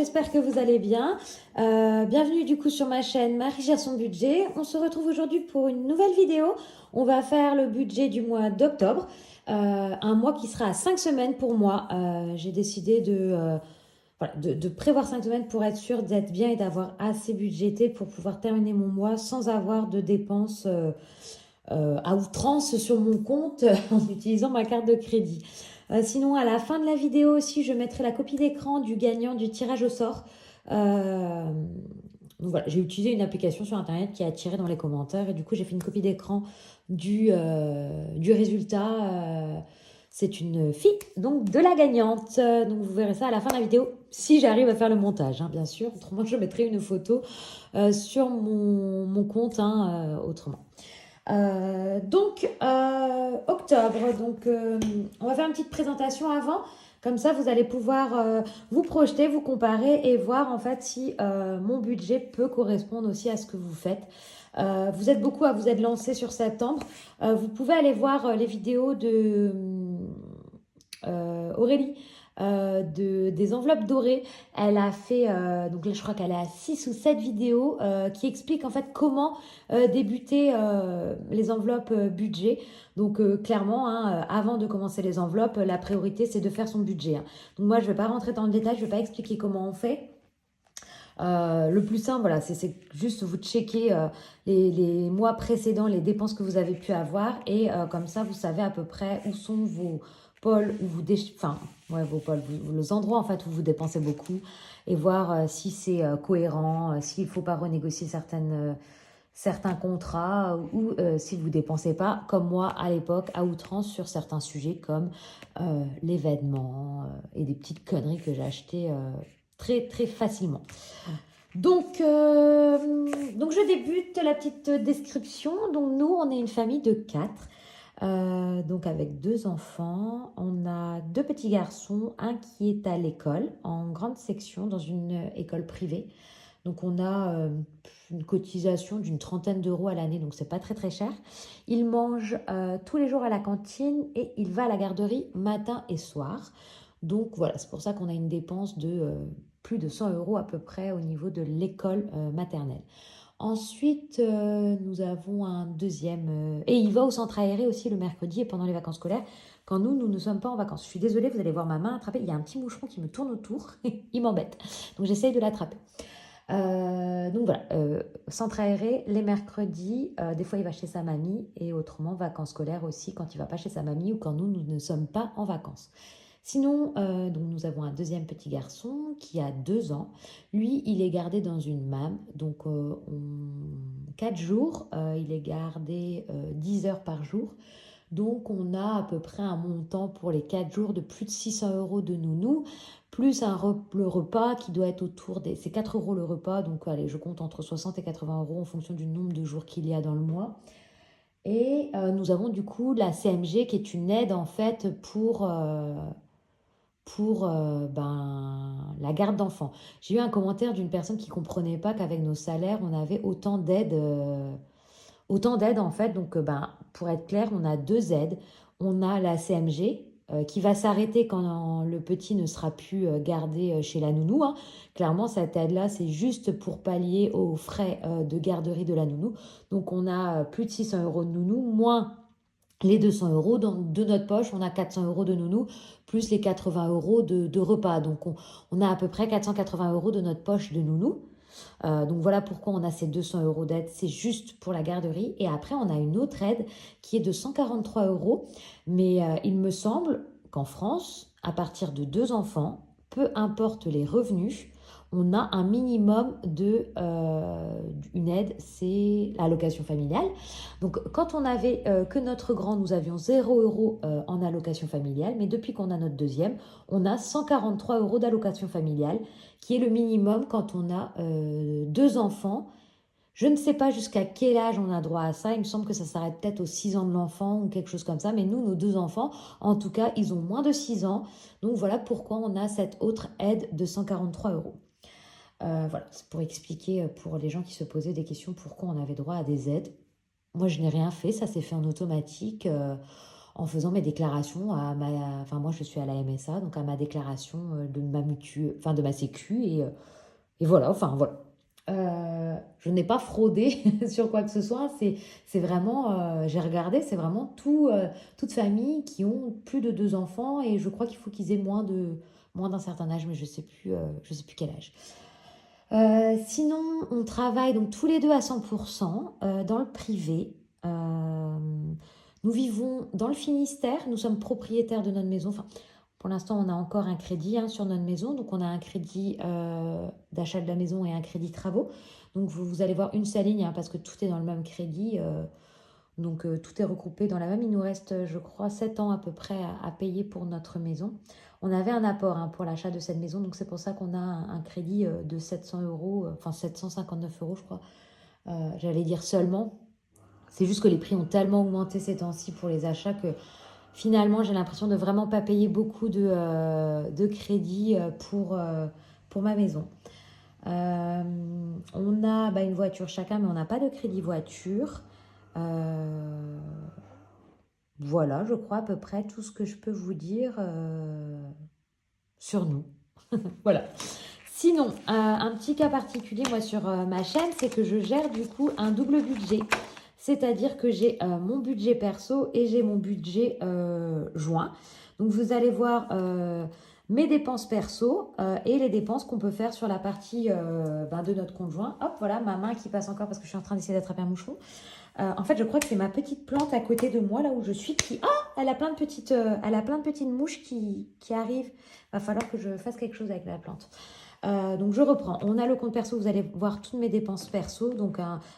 j'espère que vous allez bien. Bienvenue du coup sur ma chaîne Marie gère son budget. On se retrouve aujourd'hui pour une nouvelle vidéo. On va faire le budget du mois d'octobre, un mois qui sera à 5 semaines pour moi. J'ai décidé de prévoir 5 semaines pour être sûre d'être bien et d'avoir assez budgété pour pouvoir terminer mon mois sans avoir de dépenses à outrance sur mon compte en utilisant ma carte de crédit. Sinon, à la fin de la vidéo aussi, je mettrai la copie d'écran du gagnant du tirage au sort. Euh, donc voilà, j'ai utilisé une application sur internet qui a attiré dans les commentaires et du coup j'ai fait une copie d'écran du résultat. C'est une fille donc de la gagnante. Donc vous verrez ça à la fin de la vidéo si j'arrive à faire le montage, hein, bien sûr. Autrement, je mettrai une photo sur mon compte, hein, autrement. Octobre, on va faire une petite présentation avant, comme ça vous allez pouvoir vous projeter, vous comparer et voir en fait si mon budget peut correspondre aussi à ce que vous faites. Vous êtes beaucoup à vous être lancé sur septembre. Vous pouvez aller voir les vidéos de Aurélie des enveloppes dorées. Elle a fait, donc là je crois qu'elle est à 6 ou 7 vidéos qui expliquent en fait comment débuter les enveloppes budget. Donc clairement, hein, avant de commencer les enveloppes, la priorité c'est de faire son budget, hein. Donc moi je ne vais pas rentrer dans le détail, je ne vais pas expliquer comment on fait. Le plus simple, voilà, c'est juste vous checker les mois précédents, les dépenses que vous avez pu avoir et comme ça, vous savez à peu près où sont vos pôles, où vous enfin, ouais, vos pôles, les endroits en fait où vous dépensez beaucoup et voir si c'est cohérent, s'il ne faut pas renégocier certains contrats ou si vous ne dépensez pas, comme moi à l'époque, à outrance sur certains sujets comme l'événement et des petites conneries que j'ai achetées très très facilement. Donc je débute la petite description. Donc nous, on est une famille de 4, donc avec 2 enfants. On a 2 petits garçons, un qui est à l'école, en grande section, dans une école privée. Donc on a une cotisation d'une 30aine d'euros à l'année, donc c'est pas très très cher. Il mange tous les jours à la cantine et il va à la garderie matin et soir. Donc voilà, c'est pour ça qu'on a une dépense de plus de 100 euros à peu près au niveau de l'école maternelle. Ensuite, nous avons un deuxième... et il va au centre aéré aussi le mercredi et pendant les vacances scolaires, quand nous ne sommes pas en vacances. Je suis désolée, vous allez voir ma main attrapée. Il y a un petit moucheron qui me tourne autour. Il m'embête. Donc j'essaye de l'attraper. Donc voilà, centre aéré les mercredis, des fois il va chez sa mamie et autrement vacances scolaires aussi quand il va pas chez sa mamie ou quand nous ne sommes pas en vacances. Sinon, donc nous avons un deuxième petit garçon qui a 2 ans. Lui, il est gardé dans une MAM, donc 4 jours, il est gardé 10 heures par jour. Donc, on a à peu près un montant pour les 4 jours de plus de 600 euros de nounou, plus le repas qui doit être autour des... C'est 4 euros le repas, donc allez, je compte entre 60 et 80 euros en fonction du nombre de jours qu'il y a dans le mois. Et nous avons du coup la CMG qui est une aide en fait pour la garde d'enfants. J'ai eu un commentaire d'une personne qui ne comprenait pas qu'avec nos salaires, on avait autant d'aides. Autant d'aides en fait, donc pour être clair, on a 2 aides. On a la CMG qui va s'arrêter quand le petit ne sera plus gardé chez la nounou, hein. Clairement, cette aide-là, c'est juste pour pallier aux frais de garderie de la nounou. Donc on a plus de 600 euros de nounou, moins les 200 euros de notre poche. On a 400 euros de nounou, plus les 80 euros de repas. Donc on a à peu près 480 euros de notre poche de nounou. Donc voilà pourquoi on a ces 200 euros d'aide, c'est juste pour la garderie. Et après, on a une autre aide qui est de 143 euros. Mais il me semble qu'en France, à partir de 2 enfants, peu importe les revenus, on a un minimum une aide, c'est l'allocation familiale. Donc quand on avait que notre grand, nous avions 0 euros en allocation familiale, mais depuis qu'on a notre deuxième, on a 143 euros d'allocation familiale qui est le minimum quand on a 2 enfants. Je ne sais pas jusqu'à quel âge on a droit à ça. Il me semble que ça s'arrête peut-être aux 6 ans de l'enfant ou quelque chose comme ça. Mais nous, nos 2 enfants, en tout cas, ils ont moins de 6 ans. Donc voilà pourquoi on a cette autre aide de 143 euros. Voilà, c'est pour expliquer pour les gens qui se posaient des questions pourquoi on avait droit à des aides. Moi, je n'ai rien fait, ça s'est fait en automatique. en faisant mes déclarations à ma... Enfin, moi, je suis à la MSA, donc à ma déclaration de ma enfin, de ma sécu. Et voilà, enfin, voilà. Je n'ai pas fraudé sur quoi que ce soit. C'est vraiment, j'ai regardé, c'est vraiment toute famille qui ont plus de 2 enfants. Et je crois qu'il faut qu'ils aient moins d'un certain âge, mais je sais plus quel âge. Sinon, on travaille donc tous les deux à 100% dans le privé. Euh, Nous vivons dans le Finistère, nous sommes propriétaires de notre maison. Enfin, pour l'instant, on a encore un crédit sur notre maison. Donc, on a un crédit d'achat de la maison et un crédit travaux. Donc, vous allez voir une seule ligne parce que tout est dans le même crédit. Donc, tout est regroupé dans la même. Il nous reste, je crois, 7 ans à peu près à payer pour notre maison. On avait un apport pour l'achat de cette maison. Donc, c'est pour ça qu'on a un crédit de 700 euros, enfin 759 euros, je crois. J'allais dire seulement. C'est juste que les prix ont tellement augmenté ces temps-ci pour les achats que finalement, j'ai l'impression de vraiment pas payer beaucoup de crédit pour ma maison. On a une voiture chacun, mais on n'a pas de crédit voiture. Euh, voilà, je crois à peu près tout ce que je peux vous dire sur nous. Voilà. Sinon, un petit cas particulier, moi, sur ma chaîne, c'est que je gère du coup un double budget. C'est-à-dire que j'ai mon budget perso et j'ai mon budget joint. Donc, vous allez voir mes dépenses perso et les dépenses qu'on peut faire sur la partie de notre conjoint. Hop, voilà, ma main qui passe encore parce que je suis en train d'essayer d'attraper un moucheron. En fait, je crois que c'est ma petite plante à côté de moi, là où je suis, qui... Ah, elle a plein de petites mouches qui arrivent. Va falloir que je fasse quelque chose avec la plante. Donc je reprends. On a le compte perso, vous allez voir toutes mes dépenses perso, donc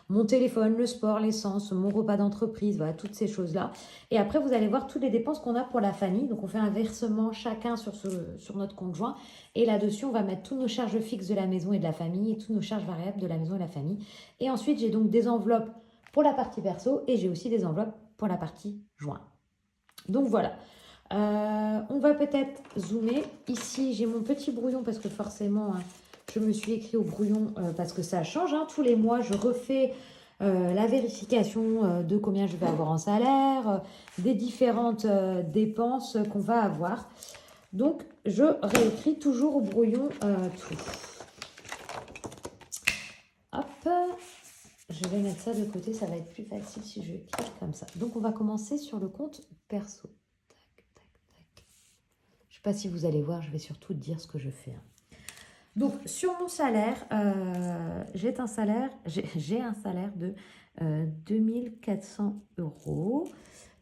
mon téléphone, le sport, l'essence, mon repas d'entreprise, voilà, toutes ces choses-là. Et après, vous allez voir toutes les dépenses qu'on a pour la famille. Donc on fait un versement chacun sur notre compte joint. Et là-dessus, on va mettre toutes nos charges fixes de la maison et de la famille et toutes nos charges variables de la maison et de la famille. Et ensuite, j'ai donc des enveloppes pour la partie perso et j'ai aussi des enveloppes pour la partie joint. Donc voilà. On va peut-être zoomer. Ici, j'ai mon petit brouillon parce que forcément, je me suis écrit au brouillon parce que ça change. Tous les mois, je refais la vérification de combien je vais avoir en salaire, des différentes dépenses qu'on va avoir. Donc, je réécris toujours au brouillon tout. Hop, je vais mettre ça de côté, ça va être plus facile si je clique comme ça. Donc, on va commencer sur le compte perso. Je ne sais pas si vous allez voir, je vais surtout dire ce que je fais. Donc, sur mon salaire, j'ai un salaire de 2400 euros.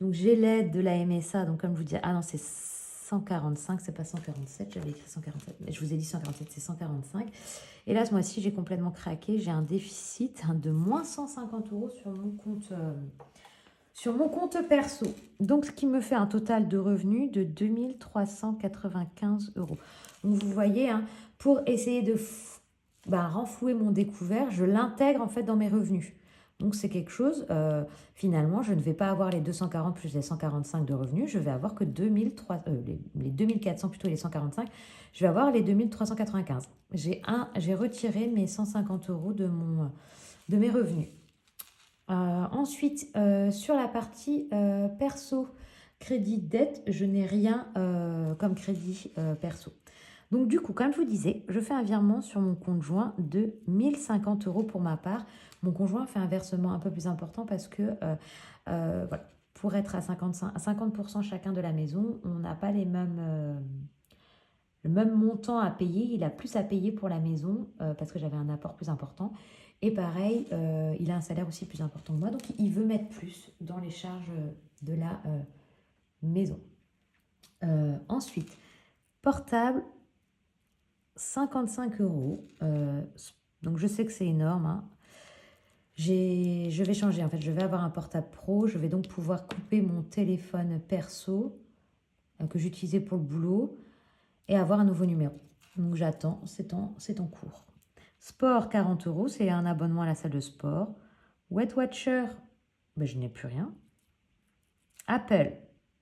Donc, j'ai l'aide de la MSA. Donc, comme je vous dis, ah non, c'est 145, c'est pas 147. J'avais écrit 147, mais je vous ai dit 147, c'est 145. Et là, ce mois-ci, j'ai complètement craqué. J'ai un déficit de moins 150 euros sur mon compte perso. Donc, ce qui me fait un total de revenus de 2395 euros. Donc, vous voyez, pour essayer de renflouer mon découvert, je l'intègre en fait dans mes revenus. Donc, c'est quelque chose, finalement, je ne vais pas avoir les 240 plus les 145 de revenus, je vais avoir que les 2400 plutôt les 145, je vais avoir les 2395. J'ai retiré mes 150 euros de mes revenus. Ensuite, sur la partie perso, crédit dette, je n'ai rien comme crédit perso. Donc du coup, comme je vous disais, je fais un virement sur mon conjoint de 1050 euros pour ma part. Mon conjoint fait un versement un peu plus important parce que voilà, pour être à 50% chacun de la maison, on n'a pas le même montant à payer. Il a plus à payer pour la maison parce que j'avais un apport plus important. Et pareil, il a un salaire aussi plus important que moi, donc il veut mettre plus dans les charges de la maison. Ensuite, portable, 55 euros. Donc je sais que c'est énorme. Je vais changer, en fait, je vais avoir un portable pro. Je vais donc pouvoir couper mon téléphone perso que j'utilisais pour le boulot et avoir un nouveau numéro. Donc j'attends, c'est en cours. Sport, 40 euros, c'est un abonnement à la salle de sport. Weight Watcher, je n'ai plus rien. Apple,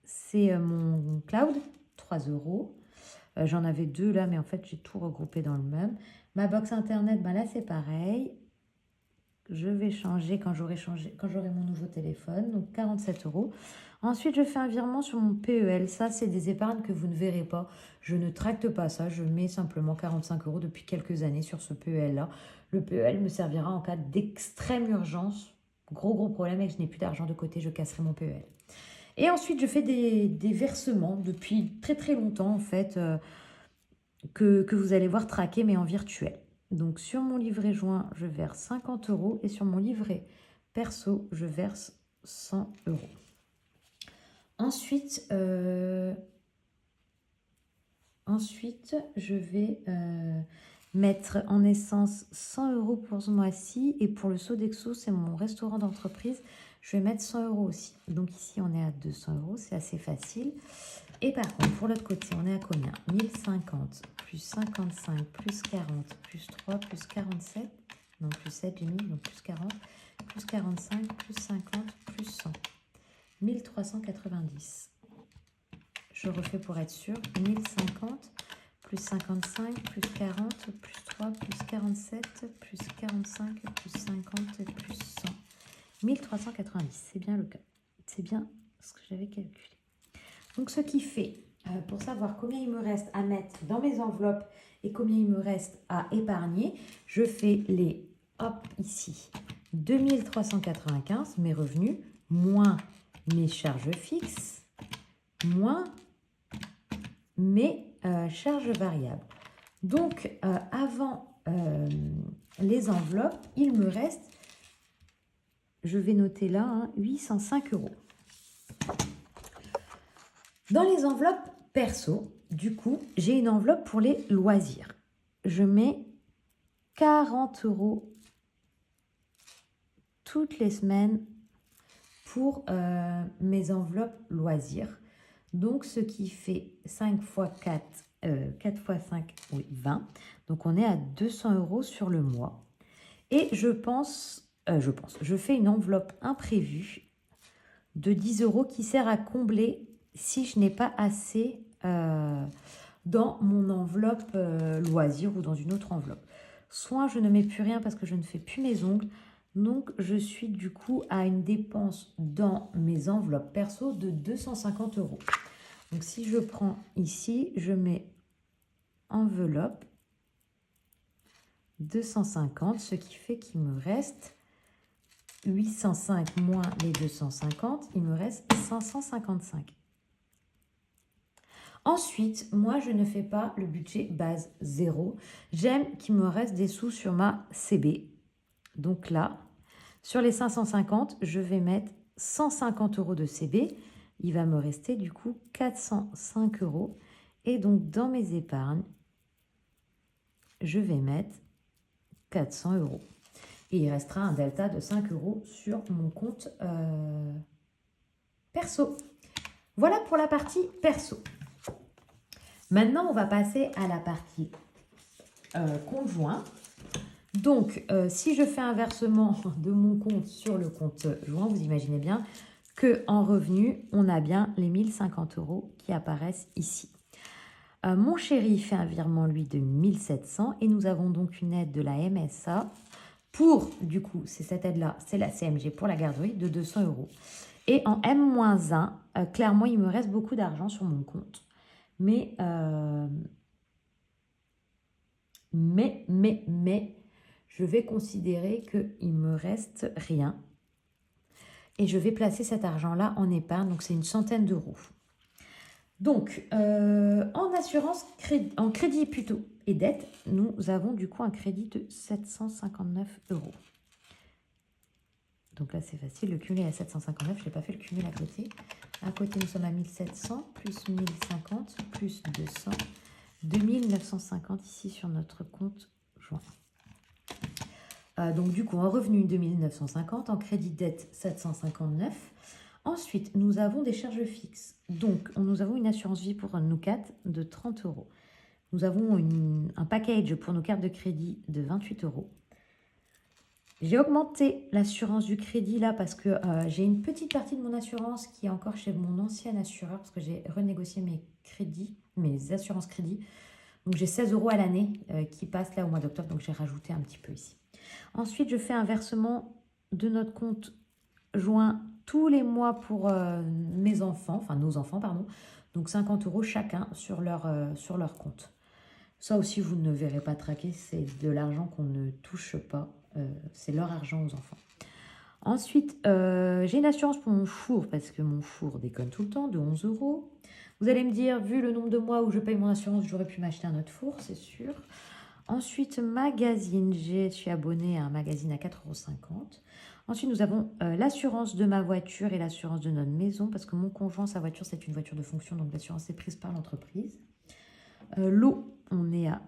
c'est mon cloud, 3 euros. J'en avais 2 là, mais en fait, j'ai tout regroupé dans le même. Ma box internet, là, c'est pareil. je vais changer quand j'aurai mon nouveau téléphone, donc 47 euros. Ensuite, je fais un virement sur mon PEL. Ça, c'est des épargnes que vous ne verrez pas. Je ne tracte pas ça. Je mets simplement 45 euros depuis quelques années sur ce PEL-là. Le PEL me servira en cas d'extrême urgence. Gros problème et que je n'ai plus d'argent de côté, je casserai mon PEL. Et ensuite, je fais des versements depuis très longtemps, en fait, que vous allez voir traquer, mais en virtuel. Donc, sur mon livret joint, je verse 50 euros. Et sur mon livret perso, je verse 100 euros. Ensuite, je vais mettre en essence 100 euros pour ce mois-ci. Et pour le Sodexo, c'est mon restaurant d'entreprise, je vais mettre 100 euros aussi. Donc ici, on est à 200 euros, c'est assez facile. Et par contre, pour l'autre côté, on est à combien? 1050 plus 55 plus 40 plus 3 plus 47. Non, plus 7, j'ai mis, donc plus 40, plus 45, plus 50, plus 100. 1390. Je refais pour être sûr. 1050 plus 55 plus 40 plus 3 plus 47 plus 45 plus 50 plus 100. 1390, c'est bien le cas. C'est bien ce que j'avais calculé. Donc ce qui fait, pour savoir combien il me reste à mettre dans mes enveloppes et combien il me reste à épargner, je fais les, hop, ici, 2395, mes revenus, moins mes charges fixes, moins mes charges variables. Donc, avant les enveloppes, il me reste, je vais noter là, 805 euros. Dans les enveloppes perso, du coup, j'ai une enveloppe pour les loisirs. Je mets 40 euros toutes les semaines pour mes enveloppes loisirs. Donc, ce qui fait 5 x 4, 4 x 5, oui, 20. Donc, on est à 200 euros sur le mois. Et je fais une enveloppe imprévue de 10 euros qui sert à combler si je n'ai pas assez dans mon enveloppe loisir ou dans une autre enveloppe. Soit je ne mets plus rien parce que je ne fais plus mes ongles. Donc, je suis du coup à une dépense dans mes enveloppes perso de 250 euros. Donc, si je prends ici, je mets enveloppe 250, ce qui fait qu'il me reste 805 moins les 250, il me reste 555. Ensuite, moi, je ne fais pas le budget base 0. J'aime qu'il me reste des sous sur ma CB. Donc là, sur les 550, je vais mettre 150 euros de CB. Il va me rester du coup 405 euros. Et donc, dans mes épargnes, je vais mettre 400 euros. Et il restera un delta de 5 euros sur mon compte perso. Voilà pour la partie perso. Maintenant, on va passer à la partie conjoint. Donc, si je fais un versement de mon compte sur le compte joint, vous imaginez bien qu'en revenu, on a bien les 1050 euros qui apparaissent ici. Mon chéri fait un virement, lui, de 1700 et nous avons donc une aide de la MSA pour, du coup, c'est cette aide-là, c'est la CMG pour la garderie de 200 euros. Et en M-1, clairement, il me reste beaucoup d'argent sur mon compte. Mais, je vais considérer qu'il ne me reste rien. Et je vais placer cet argent-là en épargne, donc c'est une centaine d'euros. Donc, en assurance, en crédit plutôt et dette, nous avons du coup un crédit de 759 euros. Donc là, c'est facile, le cumul est à 759, je n'ai pas fait le cumul à côté. À côté, nous sommes à 1700, plus 1050, plus 200, 2950 ici sur notre compte joint. Donc du coup, en revenu 2950, en crédit dette 759. Ensuite, nous avons des charges fixes. Donc, nous avons une assurance vie pour nous quatre de 30 euros. Nous avons un package pour nos cartes de crédit de 28 euros. J'ai augmenté l'assurance du crédit là parce que j'ai une petite partie de mon assurance qui est encore chez mon ancien assureur parce que j'ai renégocié mes crédits, mes assurances crédit. Donc, j'ai 16 euros à l'année qui passent là au mois d'octobre, donc j'ai rajouté un petit peu ici. Ensuite, je fais un versement de notre compte joint tous les mois pour mes enfants, enfin nos enfants, pardon. Donc 50 € chacun sur leur compte. Ça aussi, vous ne verrez pas traquer, c'est de l'argent qu'on ne touche pas. C'est leur argent aux enfants. Ensuite, j'ai une assurance pour mon four, parce que mon four déconne tout le temps, de 11 €. Vous allez me dire, vu le nombre de mois où je paye mon assurance, j'aurais pu m'acheter un autre four, c'est sûr. Ensuite, magazine, je suis abonnée à un magazine à 4,50 €. Ensuite, nous avons l'assurance de ma voiture et l'assurance de notre maison, parce que mon conjoint, sa voiture, c'est une voiture de fonction, donc l'assurance est prise par l'entreprise. L'eau, on est à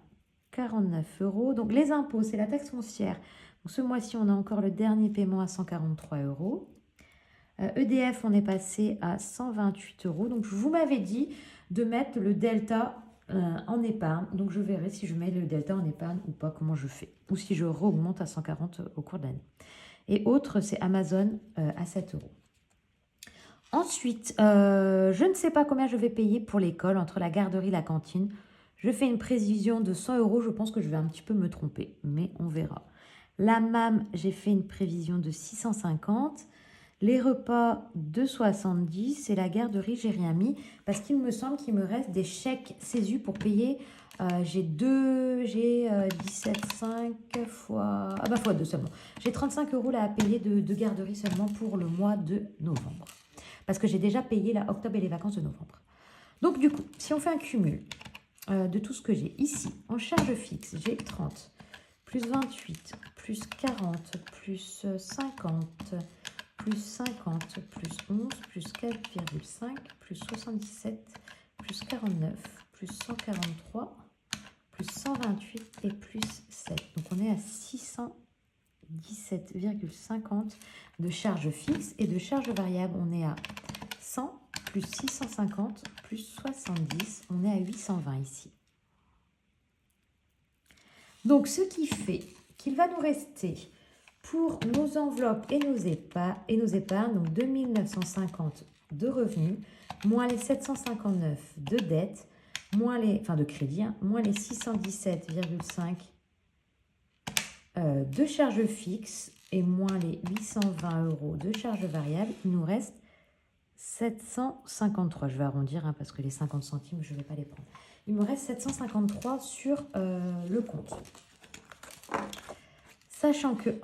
49 €. Donc les impôts, c'est la taxe foncière. Donc, ce mois-ci, on a encore le dernier paiement à 143 €. EDF, on est passé à 128 €. Donc vous m'avez dit de mettre le delta en épargne. Donc je verrai si je mets le delta en épargne ou pas, comment je fais. Ou si je re-augmente à 140 € au cours de l'année. Et autre, c'est Amazon à 7 €. Ensuite, je ne sais pas combien je vais payer pour l'école, entre la garderie et la cantine. Je fais une prévision de 100 €. Je pense que je vais un petit peu me tromper, mais on verra. La MAM, j'ai fait une prévision de 650. Les repas de 70 et la garderie, j'ai rien mis parce qu'il me semble qu'il me reste des chèques CESU pour payer. J'ai 17,5 fois... Ah bah fois 2 seulement. J'ai 35 € là à payer de garderie seulement pour le mois de novembre. Parce que j'ai déjà payé la octobre et les vacances de novembre. Donc du coup, si on fait un cumul de tout ce que j'ai ici, en charge fixe, j'ai 30, plus 28, plus 40, plus 50, plus 50, plus 11, plus 4,5, plus 77, plus 49, plus 143, plus 128 et plus 7. Donc on est à 617,50 de charges fixes et de charges variables. On est à 100 plus 650 plus 70. On est à 820 ici. Donc ce qui fait qu'il va nous rester pour nos enveloppes et nos épargnes, donc 2950 de revenus, moins les 759 de dettes, moins les, enfin de crédit, hein, moins les 617,5 de charges fixes et moins les 820 € de charges variables, il nous reste 753. Je vais arrondir hein, parce que les 50 centimes, je ne vais pas les prendre. Il me reste 753 sur le compte. Sachant que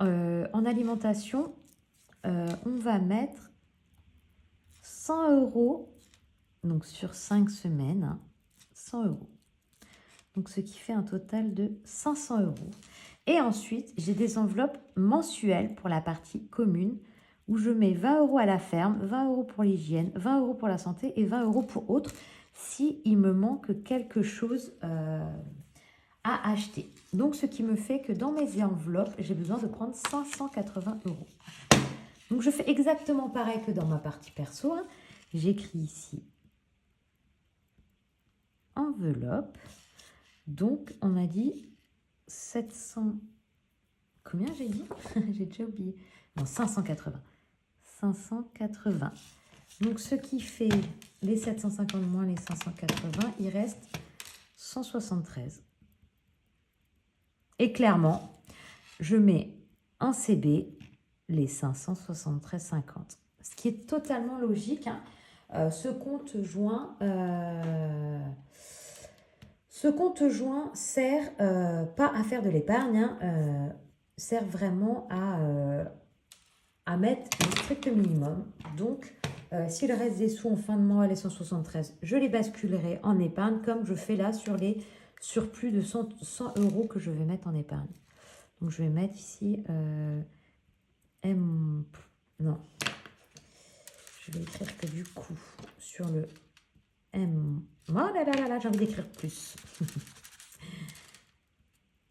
en alimentation, on va mettre 100 € donc sur 5 semaines, hein, 100 €. Donc ce qui fait un total de 500 €. Et ensuite, j'ai des enveloppes mensuelles pour la partie commune où je mets 20 € à la ferme, 20 € pour l'hygiène, 20 € pour la santé et 20 € pour autres si il me manque quelque chose à acheter. Donc, ce qui me fait que dans mes enveloppes, j'ai besoin de prendre 580 €. Donc, je fais exactement pareil que dans ma partie perso. Hein. J'écris ici enveloppe. Donc, on a dit 700... Combien j'ai dit? J'ai déjà oublié. Non, 580. 580. Donc, ce qui fait les 750 moins les 580, il reste 173. Et clairement, je mets en CB les 573,50. Ce qui est totalement logique. Hein. Ce compte joint sert pas à faire de l'épargne, hein, sert vraiment à mettre le strict minimum. Donc, s'il reste des sous en fin de mois, les 173, je les basculerai en épargne comme je fais là sur les surplus de 100 € que je vais mettre en épargne. Donc, je vais mettre ici non, je vais écrire que du coup sur le M. Oh là là là là, j'ai envie d'écrire plus.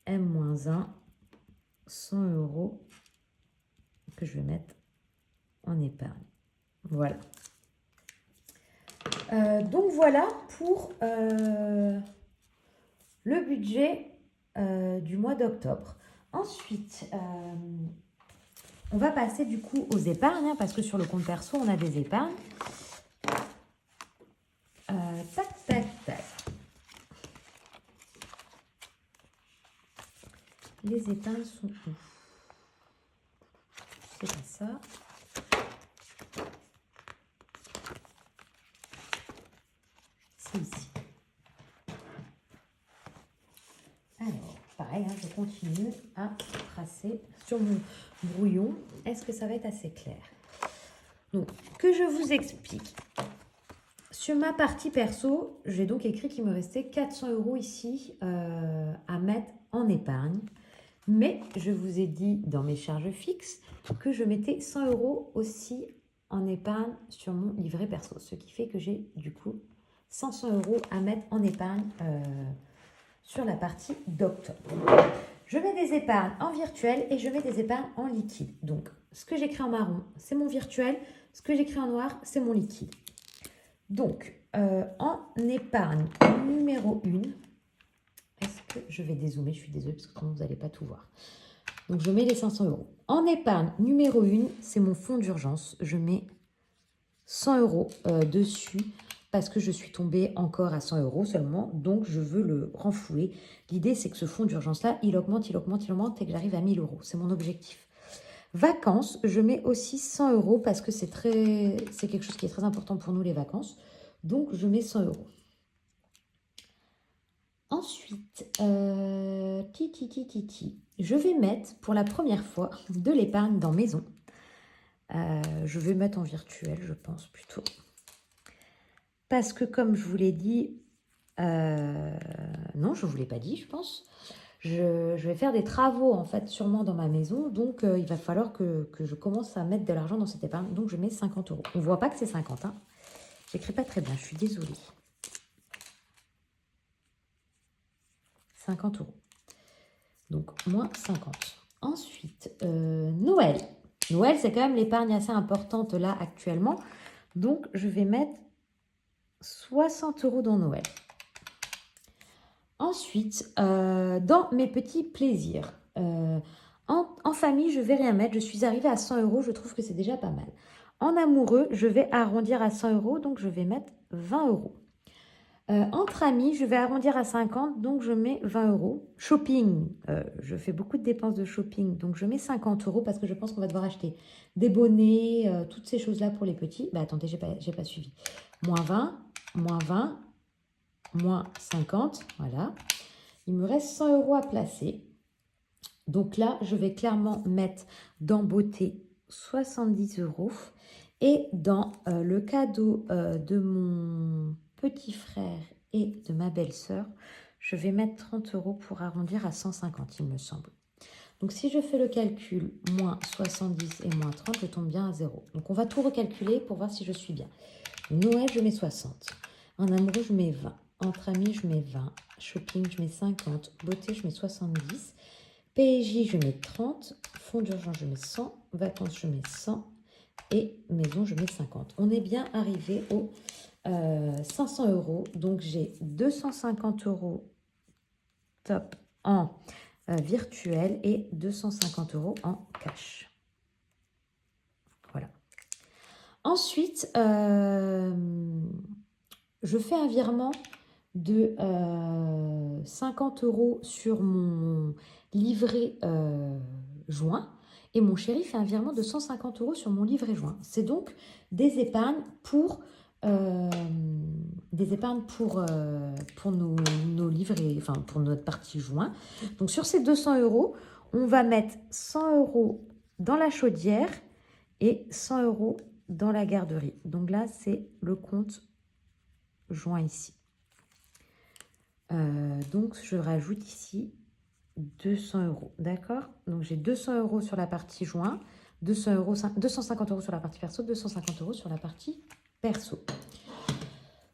M-1, 100 € que je vais mettre en épargne. Voilà. Donc voilà pour le budget du mois d'octobre. Ensuite, on va passer du coup aux épargnes, hein, parce que sur le compte perso, on a des épargnes. Tac, tac, tac. Les épargnes sont où? ça. C'est ici. Alors, pareil, hein, je continue à tracer sur mon brouillon. Est-ce que ça va être assez clair? Donc, que je vous explique. Sur ma partie perso, j'ai donc écrit qu'il me restait 400 € ici à mettre en épargne. Mais je vous ai dit dans mes charges fixes que je mettais 100 € aussi en épargne sur mon livret perso. Ce qui fait que j'ai du coup 500 € à mettre en épargne sur la partie d'octobre. Je mets des épargnes en virtuel et je mets des épargnes en liquide. Donc, ce que j'écris en marron, c'est mon virtuel. Ce que j'écris en noir, c'est mon liquide. Donc, en épargne numéro 1, est-ce que je vais dézoomer? Je suis désolée parce que sinon vous n'allez pas tout voir. Donc, je mets les 500 €. En épargne numéro 1, c'est mon fonds d'urgence. Je mets 100 € dessus parce que je suis tombée encore à 100 € seulement. Donc, je veux le renflouer. L'idée, c'est que ce fonds d'urgence-là, il augmente et que j'arrive à 1000 €. C'est mon objectif. Vacances, je mets aussi 100 € parce que c'est quelque chose qui est très important pour nous, les vacances. Donc, je mets 100 €. Ensuite, je vais mettre pour la première fois de l'épargne dans maison. Je vais mettre en virtuel, je pense plutôt. Parce que comme je vous l'ai dit, non, je ne vous l'ai pas dit, je pense. Je vais faire des travaux, en fait, sûrement dans ma maison. Donc, il va falloir que je commence à mettre de l'argent dans cette épargne. Donc, je mets 50 €. On ne voit pas que c'est 50, hein. J'écris pas très bien, je suis désolée. 50 €. Donc, moins 50. Ensuite, Noël. Noël, c'est quand même l'épargne assez importante là, actuellement. Donc, je vais mettre 60 € dans Noël. Ensuite, dans mes petits plaisirs, en famille, je ne vais rien mettre. Je suis arrivée à 100 €. Je trouve que c'est déjà pas mal. En amoureux, je vais arrondir à 100 €. Donc, je vais mettre 20 €. Entre amis, je vais arrondir à 50. Donc, je mets 20 €. Shopping, je fais beaucoup de dépenses de shopping. Donc, je mets 50 € parce que je pense qu'on va devoir acheter des bonnets, toutes ces choses-là pour les petits. Bah, attendez, j'ai pas suivi. Moins 20, moins 20. Moins 50, voilà. Il me reste 100 € à placer. Donc là, je vais clairement mettre dans beauté 70 € et dans le cadeau de mon petit frère et de ma belle-sœur, je vais mettre 30 € pour arrondir à 150, il me semble. Donc si je fais le calcul, moins 70 et moins 30, je tombe bien à 0. Donc on va tout recalculer pour voir si je suis bien. Noël, je mets 60. En amoureux, je mets 20. Entre amis, je mets 20. Shopping, je mets 50. Beauté, je mets 70. PJ, je mets 30. Fonds d'urgence, je mets 100. Vacances, je mets 100. Et maison, je mets 50. On est bien arrivé aux 500 €. Donc, j'ai 250 € top en virtuel et 250 € en cash. Voilà. Ensuite, je fais un virement de 50 € sur mon livret joint et mon chéri fait un virement de 150 € sur mon livret joint. C'est donc des épargnes pour nos livrets, enfin pour notre partie joint. Donc sur ces 200 €, on va mettre 100 € dans la chaudière et 100 € dans la garderie. Donc là, c'est le compte joint ici. Donc, je rajoute ici 200 €, d'accord? Donc, j'ai 200 € sur la partie joint, 250 € sur la partie perso, 250 € sur la partie perso.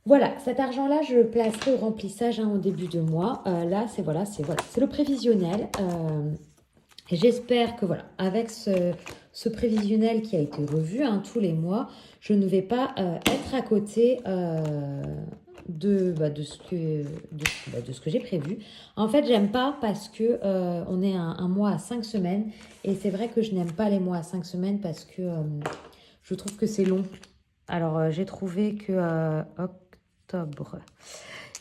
Voilà, cet argent-là, je le placerai au remplissage au début de mois. Là, c'est le prévisionnel. J'espère que voilà, avec ce prévisionnel qui a été revu tous les mois, je ne vais pas être à côté de ce que j'ai prévu. En fait, j'aime pas parce que on est un mois à 5 semaines et c'est vrai que je n'aime pas les mois à 5 semaines parce que je trouve que c'est long. Alors, j'ai trouvé que octobre...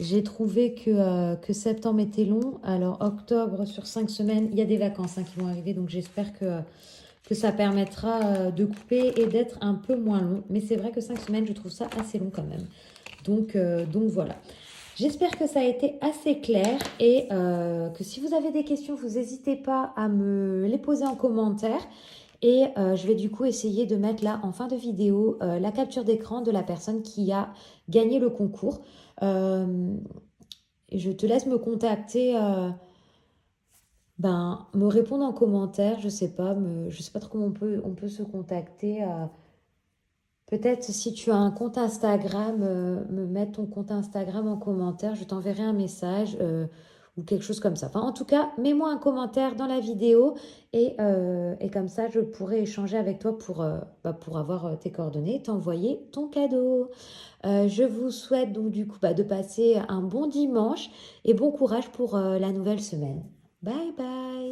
J'ai trouvé que septembre était long. Alors, octobre, sur 5 semaines, il y a des vacances qui vont arriver. Donc, j'espère que que ça permettra de couper et d'être un peu moins long. Mais c'est vrai que 5 semaines, je trouve ça assez long quand même. Donc voilà. J'espère que ça a été assez clair et que si vous avez des questions, vous n'hésitez pas à me les poser en commentaire. Et je vais du coup essayer de mettre là en fin de vidéo la capture d'écran de la personne qui a gagné le concours. Et je te laisse me contacter, me répondre en commentaire. Je sais pas trop comment on peut se contacter. Peut-être si tu as un compte Instagram, me mettre ton compte Instagram en commentaire, je t'enverrai un message ou quelque chose comme ça. Enfin, en tout cas, mets-moi un commentaire dans la vidéo et comme ça, je pourrai échanger avec toi pour avoir tes coordonnées et t'envoyer ton cadeau. Je vous souhaite donc du coup de passer un bon dimanche et bon courage pour la nouvelle semaine. Bye bye!